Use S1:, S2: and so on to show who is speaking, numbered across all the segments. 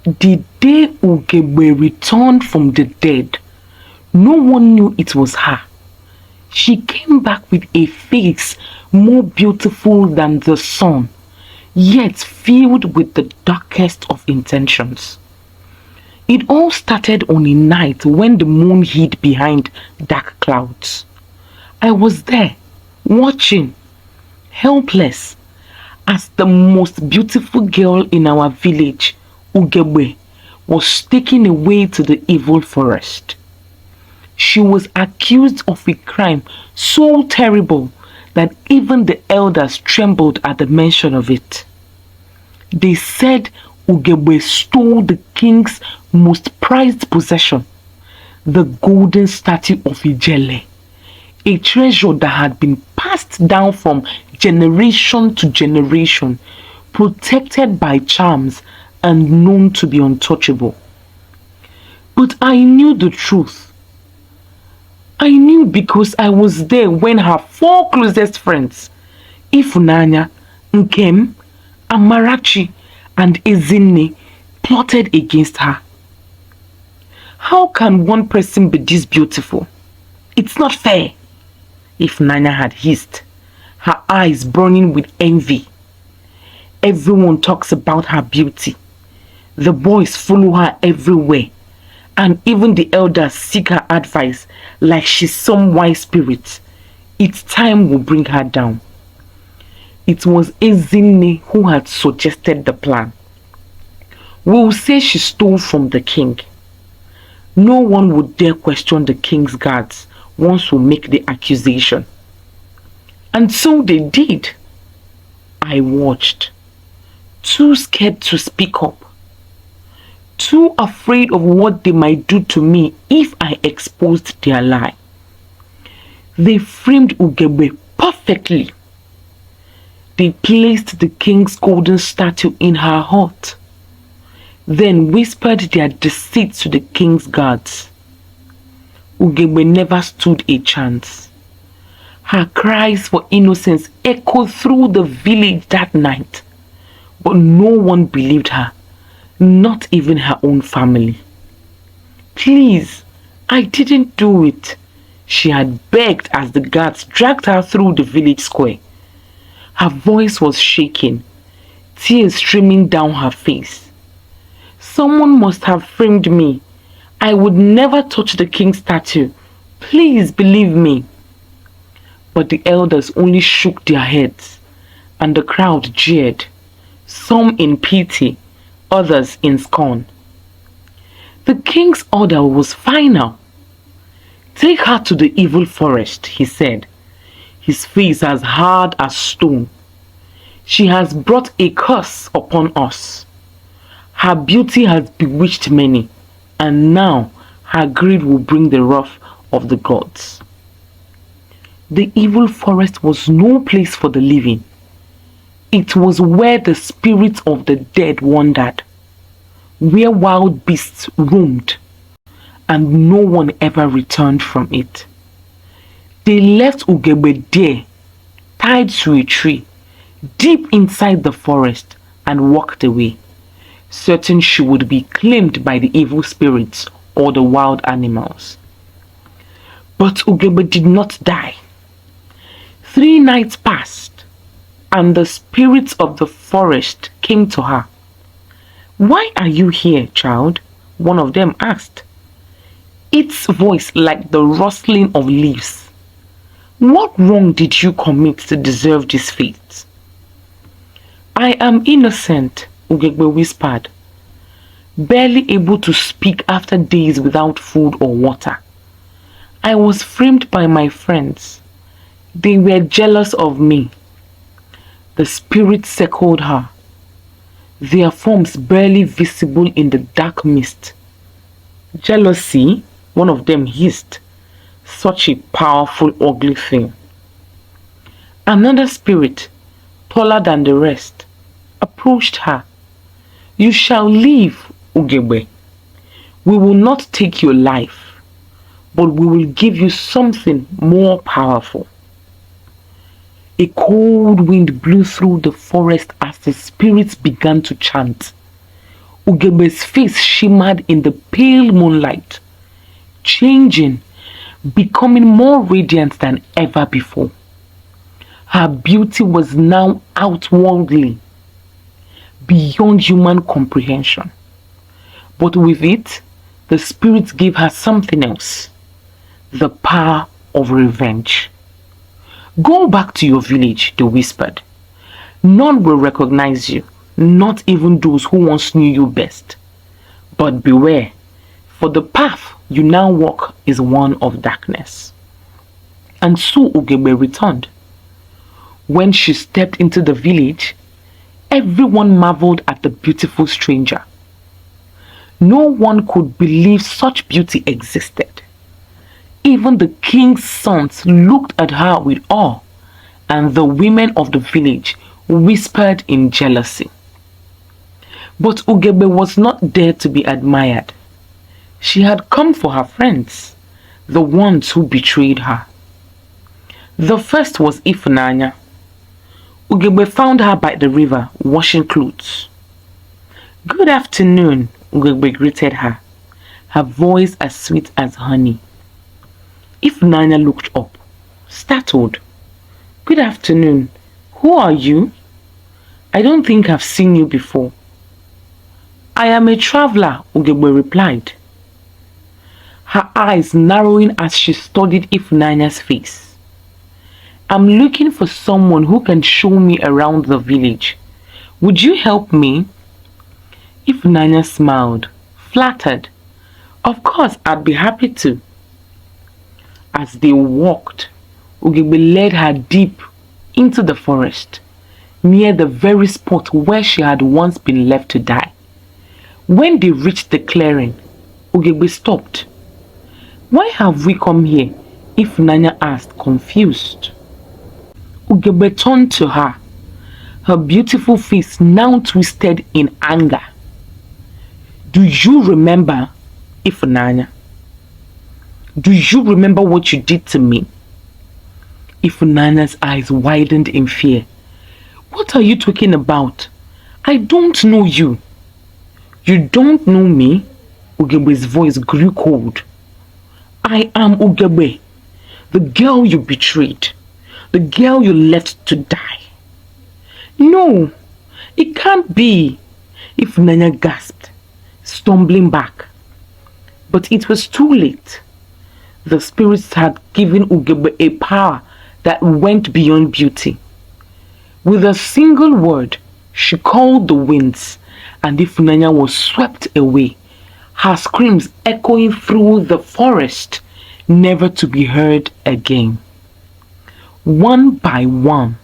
S1: The day Ugegbe returned from the dead, no one knew it was her. She came back with a face more beautiful than the sun, yet filled with the darkest of intentions. It all started on a night when the moon hid behind dark clouds. I was there, watching, helpless, as the most beautiful girl in our village, Ugegbe, was taken away to the evil forest. She was accused of a crime so terrible that even the elders trembled at the mention of it. They said Ugegbe stole the king's most prized possession, the golden statue of Ijele, a treasure that had been passed down from generation to generation, protected by charms and known to be untouchable. But I knew the truth. I knew because I was there when her four closest friends, Ifunanya, Nkem, Amarachi, and Ezinne, plotted against her. How can one person be this beautiful? It's not fair, Ifunanya had hissed, her eyes burning with envy. Everyone talks about her beauty. The boys follow her everywhere, and even the elders seek her advice like she's some wise spirit. Its time will bring her down. It was Ezinne who had suggested the plan. We'll say she stole from the king. No one would dare question the king's guards once we make the accusation. And so they did. I watched, too scared to speak up, too afraid of what they might do to me if I exposed their lie. They framed Ugegbe perfectly. They placed the king's golden statue in her hut, then whispered their deceit to the king's guards. Ugegbe never stood a chance. Her cries for innocence echoed through the village that night, but no one believed her, not even her own family. Please, I didn't do it, she had begged as the guards dragged her through the village square. Her voice was shaking, tears streaming down her face. Someone must have framed me. I would never touch the king's statue. Please believe me. But the elders only shook their heads, and the crowd jeered, some in pity, others in scorn. The king's order was final. Take her to the evil forest, he said, his face as hard as stone. She has brought a curse upon us. Her beauty has bewitched many, and now her greed will bring the wrath of the gods. The evil forest was no place for the living. It was where the spirits of the dead wandered, where wild beasts roamed, and no one ever returned from it. They left Ugegbe there, tied to a tree, deep inside the forest, and walked away, certain she would be claimed by the evil spirits or the wild animals. But Ugegbe did not die. 3 nights passed, and the spirits of the forest came to her. "Why are you here, child?" one of them asked, its voice like the rustling of leaves. "What wrong did you commit to deserve this fate?" "I am innocent," Ugegbe whispered, barely able to speak after days without food or water. "I was framed by my friends. They were jealous of me." The spirits circled her, their forms barely visible in the dark mist. "Jealousy?" one of them hissed. "Such a powerful, ugly thing." Another spirit, taller than the rest, approached her. "You shall live, Ugegbe. We will not take your life, but we will give you something more powerful." A cold wind blew through the forest as the spirits began to chant. Ugegbe's face shimmered in the pale moonlight, changing, becoming more radiant than ever before. Her beauty was now outwardly, beyond human comprehension. But with it, the spirit gave her something else: the power of revenge. "Go back to your village," they whispered. "None will recognize you, not even those who once knew you best. But beware, for the path you now walk is one of darkness." And so Ugegbe returned. When she stepped into the village, everyone marveled at the beautiful stranger. No one could believe such beauty existed. Even the king's sons looked at her with awe, and the women of the village whispered in jealousy. But Ugegbe was not there to be admired. She had come for her friends, the ones who betrayed her. The first was Ifunanya. Ugegbe found her by the river, washing clothes. "Good afternoon," Ugegbe greeted her, her voice as sweet as honey. Ifunanya looked up, startled. "Good afternoon. Who are you? I don't think I've seen you before." "I am a traveler," Ugegbe replied, her eyes narrowing as she studied Ifunanya's face. "I'm looking for someone who can show me around the village. Would you help me?" Ifunanya smiled, flattered. "Of course, I'd be happy to." As they walked, Ugegbe led her deep into the forest, near the very spot where she had once been left to die. When they reached the clearing, Ugegbe stopped. "Why have we come here?" Ifunanya asked, confused. Ugegbe turned to her, her beautiful face now twisted in anger. "Do you remember, Ifunanya? Do you remember what you did to me?" Ifunanya's eyes widened in fear. "What are you talking about? I don't know you." "You don't know me?" Ugegbe's voice grew cold. "I am Ugegbe, the girl you betrayed, the girl you left to die." "No, it can't be," Ifunanya gasped, stumbling back. But it was too late. The spirits had given Ugegbe a power that went beyond beauty. With a single word, she called the winds, and Ifunanya was swept away, her screams echoing through the forest, never to be heard again. One by one,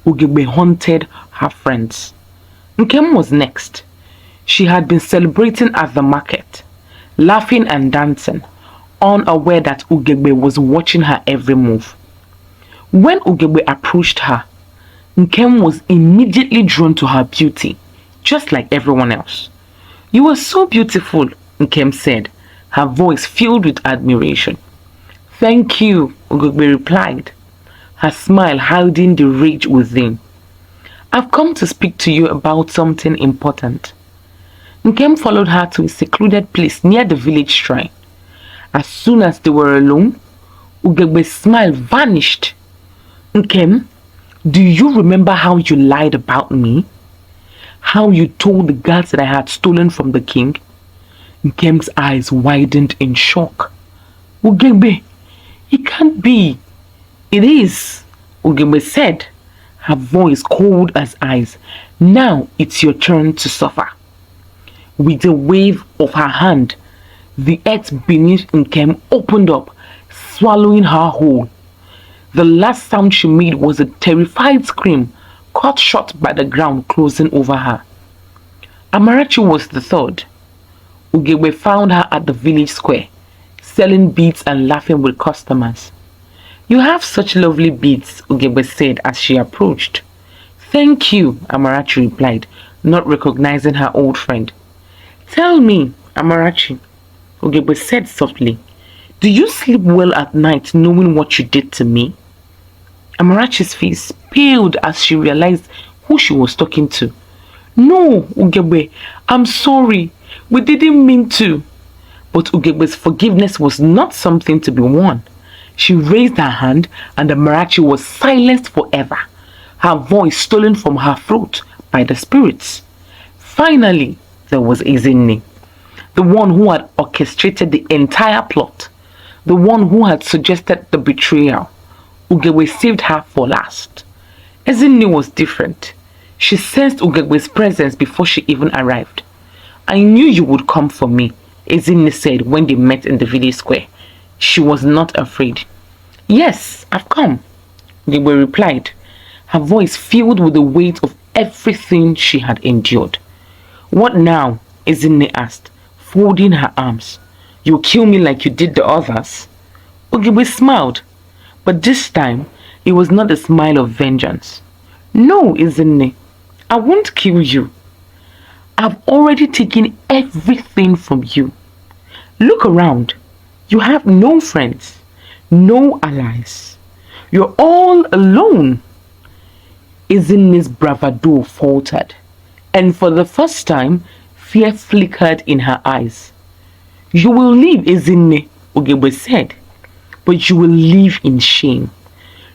S1: Ugegbe haunted her friends. Nkem was next. She had been celebrating at the market, laughing and dancing, unaware that Ugegbe was watching her every move. When Ugegbe approached her, Nkem was immediately drawn to her beauty, just like everyone else. "You are so beautiful," Nkem said, her voice filled with admiration. "Thank you," Ugegbe replied, her smile hiding the rage within. "I've come to speak to you about something important." Nkem followed her to a secluded place near the village shrine. As soon as they were alone, Ugegbe's smile vanished. "Nkem, do you remember how you lied about me? How you told the guards that I had stolen from the king?" Nkem's eyes widened in shock. "Ugegbe, it can't be." "It is," Ugegbe said, her voice cold as ice. "Now it's your turn to suffer." With a wave of her hand, the earth beneath Nkem opened up, swallowing her whole. The last sound she made was a terrified scream, cut short by the ground closing over her. Amarachi was the third. Ugegbe found her at the village square, selling beads and laughing with customers. "You have such lovely beads," Ugegbe said as she approached. "Thank you," Amarachi replied, not recognizing her old friend. "Tell me, Amarachi," Ugegbe said softly, "do you sleep well at night knowing what you did to me?" Amarachi's face paled as she realized who she was talking to. "No, Ugegbe, I'm sorry. We didn't mean to. But Ugegbe's forgiveness was not something to be won. She raised her hand and the Marachi was silenced forever, her voice stolen from her throat by the spirits. Finally, there was Ezinne, the one who had orchestrated the entire plot, the one who had suggested the betrayal. Ugegbe saved her for last. Ezinne was different. She sensed Ugegbe's presence before she even arrived. I knew you would come for me, Ezinne said when they met in the village square. She was not afraid. Yes, I've come, Ugegbe replied, her voice filled with the weight of everything she had endured. What now? Ezinne asked, folding her arms. You'll kill me like you did the others? Ugegbe smiled, but this time it was not a smile of vengeance. No, Ezinne, I won't kill you. I've already taken everything from you. Look around. You have no friends, no allies. You're all alone. Ezinne's bravado faltered, and for the first time, fear flickered in her eyes. You will leave, Ezinne, Ugegbe said, but you will live in shame,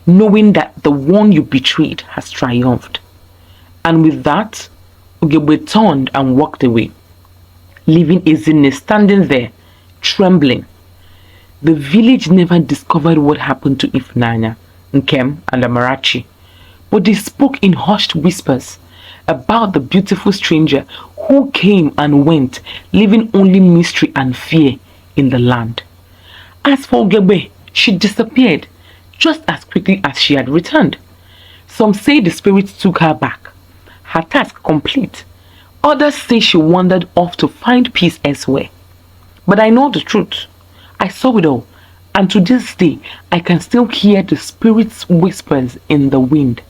S1: knowing that the one you betrayed has triumphed. And with that, Ugegbe turned and walked away, leaving Ezinne standing there, trembling. The village never discovered what happened to Ifunanya, Nkem, and Amarachi, but they spoke in hushed whispers about the beautiful stranger who came and went, leaving only mystery and fear in the land. As for Ugegbe, she disappeared just as quickly as she had returned. Some say the spirits took her back, her task complete. Others say she wandered off to find peace elsewhere. But I know the truth. I saw it all, and to this day I can still hear the spirits' whispers in the wind,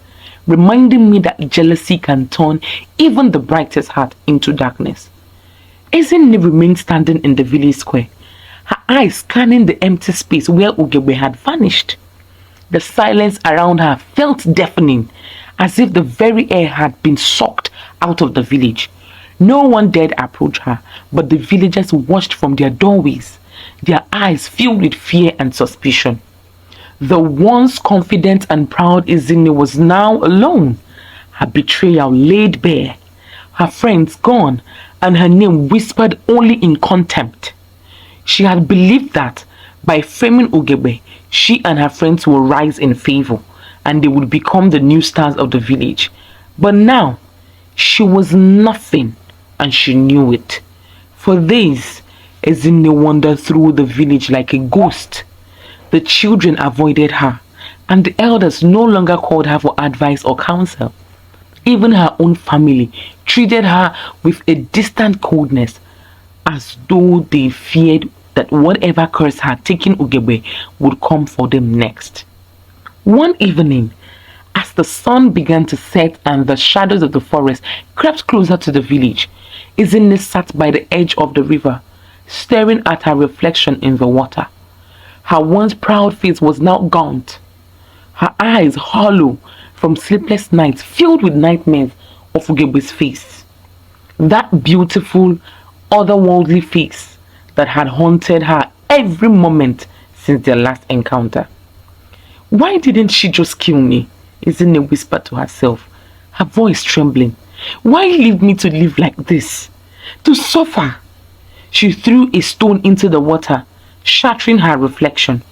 S1: reminding me that jealousy can turn even the brightest heart into darkness. Ezinne remained standing in the village square, her eyes scanning the empty space where Ugegbe had vanished. The silence around her felt deafening, as if the very air had been sucked out of the village. No one dared approach her, but the villagers watched from their doorways, their eyes filled with fear and suspicion. The once confident and proud Ezinne was now alone, her betrayal laid bare, her friends gone, and her name whispered only in contempt. She had believed that by framing Ugegbe, she and her friends would rise in favor, and they would become the new stars of the village. But now, she was nothing, and she knew it. For days, Ezinne wandered through the village like a ghost. The children avoided her, and the elders no longer called her for advice or counsel. Even her own family treated her with a distant coldness, as though they feared that whatever curse had taken Ugegbe would come for them next. One evening, as the sun began to set and the shadows of the forest crept closer to the village, Ezinne sat by the edge of the river, staring at her reflection in the water. Her once proud face was now gaunt, her eyes hollow from sleepless nights filled with nightmares of Ugegbe's face. That beautiful, otherworldly face that had haunted her every moment since their last encounter. Why didn't she just kill me? Ezinne whispered to herself, her voice trembling. Why leave me to live like this? To suffer? She threw a stone into the water, shattering her reflection.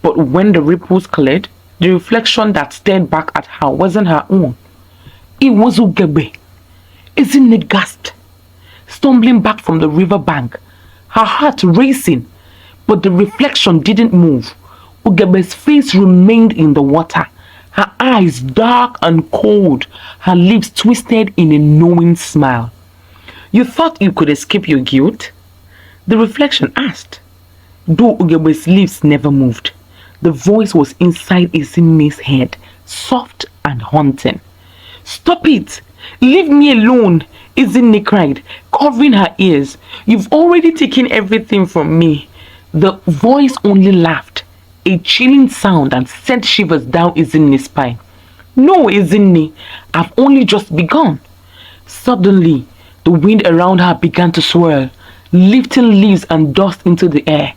S1: But when the ripples cleared, the reflection that stared back at her wasn't her own. It was Ugegbe. Ezinne gasped, stumbling back from the river bank, her heart racing, but the reflection didn't move. Ugegbe's face remained in the water, her eyes dark and cold, her lips twisted in a knowing smile. You thought you could escape your guilt? The reflection asked. Though Ugegbe's lips never moved, the voice was inside Ezinne's head, soft and haunting. Stop it! Leave me alone! Ezinne cried, covering her ears. You've already taken everything from me. The voice only laughed, a chilling sound that sent shivers down Ezinne's spine. No, Ezinne, I've only just begun. Suddenly, the wind around her began to swirl, lifting leaves and dust into the air.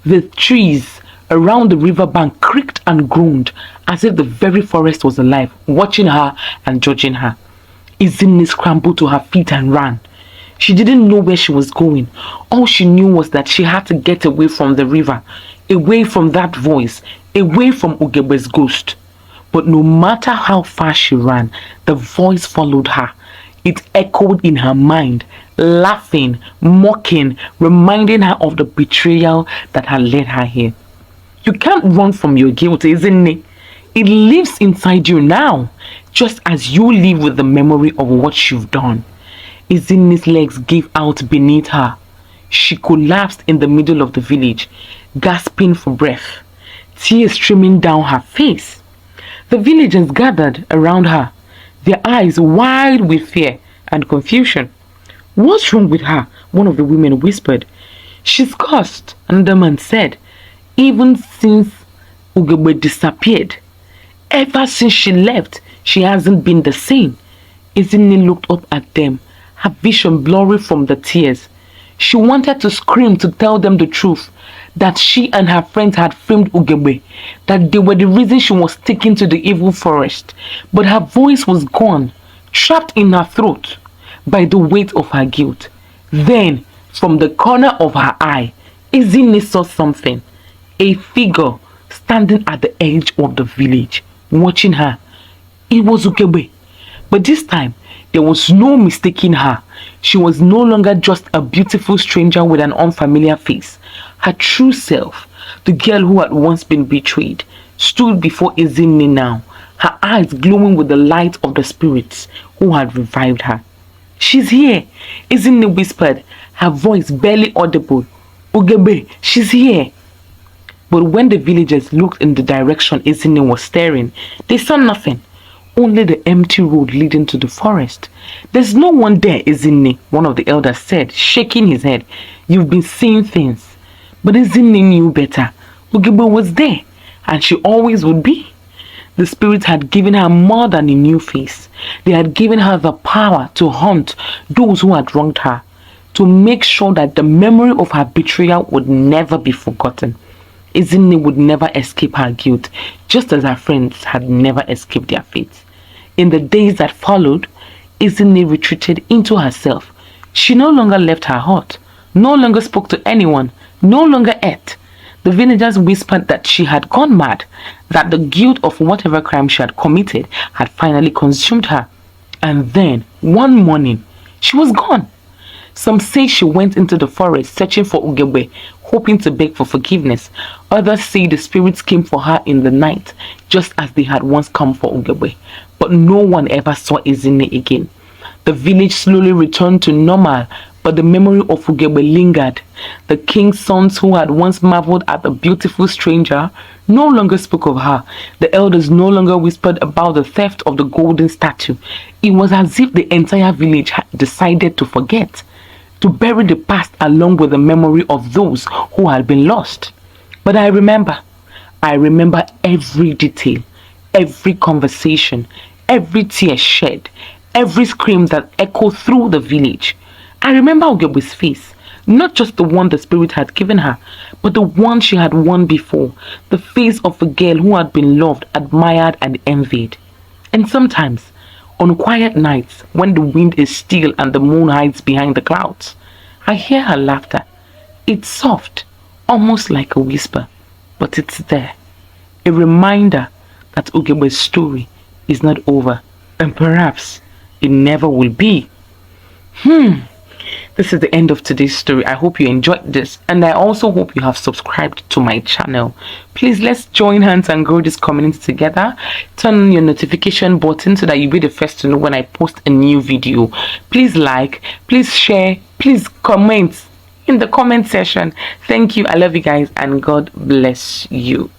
S1: The trees around the riverbank creaked and groaned as if the very forest was alive, watching her and judging her. Ezinne scrambled to her feet and ran. She didn't know where she was going. All she knew was that she had to get away from the river, away from that voice, away from Ugegbe's ghost. But no matter how far she ran, the voice followed her. It echoed in her mind, laughing, mocking, reminding her of the betrayal that had led her here. You can't run from your guilt, isn't it? It lives inside you now, just as you live with the memory of what you've done. Ezinne's legs gave out beneath her. She collapsed in the middle of the village, gasping for breath, tears streaming down her face. The villagers gathered around her, their eyes wide with fear and confusion. "What's wrong with her?" one of the women whispered. "She's cursed," another man said. "Even since Ugegbe disappeared. Ever since she left, she hasn't been the same." Ezinne looked up at them, her vision blurry from the tears. She wanted to scream to tell them the truth, that she and her friends had framed Ugegbe, that they were the reason she was taken to the evil forest. But her voice was gone, trapped in her throat by the weight of her guilt. Then, from the corner of her eye, Ezinne saw something. A figure standing at the edge of the village, watching her. It was Ugegbe. But this time, there was no mistaking her. She was no longer just a beautiful stranger with an unfamiliar face. Her true self, the girl who had once been betrayed, stood before Ezinne now, her eyes glowing with the light of the spirits who had revived her. "She's here," Ezinne whispered, her voice barely audible. "Ugegbe, she's here." But when the villagers looked in the direction Ezinne was staring, they saw nothing. Only the empty road leading to the forest. "There's no one there, Ezinne," one of the elders said, shaking his head. "You've been seeing things." But Ezinne knew better. Ugegbe was there, and she always would be. The spirits had given her more than a new face. They had given her the power to hunt those who had wronged her, to make sure that the memory of her betrayal would never be forgotten. Ezinne would never escape her guilt, just as her friends had never escaped their fate. In the days that followed, Ezinne retreated into herself. She no longer left her hut, no longer spoke to anyone, no longer ate. The villagers whispered that she had gone mad, that the guilt of whatever crime she had committed had finally consumed her. And then, one morning, she was gone. Some say she went into the forest searching for Ugegbe, hoping to beg for forgiveness. Others say the spirits came for her in the night, just as they had once come for Ugegbe. But no one ever saw Ezinne again. The village slowly returned to normal, but the memory of Ugegbe lingered. The king's sons who had once marveled at the beautiful stranger no longer spoke of her. The elders no longer whispered about the theft of the golden statue. It was as if the entire village had decided to forget, to bury the past along with the memory of those who had been lost. But I remember every detail, every conversation, every tear shed, every scream that echoed through the village. I remember Ugegbe's face, not just the one the spirit had given her, but the one she had won before, the face of a girl who had been loved, admired, and envied. And sometimes, on quiet nights, when the wind is still and the moon hides behind the clouds, I hear her laughter. It's soft, almost like a whisper, but it's there. A reminder that Ugegbe's story is not over, and perhaps it never will be. This is the end of today's story. I hope you enjoyed this, and I also hope you have subscribed to my channel. Please, let's join hands and grow this community together. Turn on your notification button so that you'll be the first to know when I post a new video. Please like, please share, please comment in the comment section. Thank you. I love you guys, and God bless you.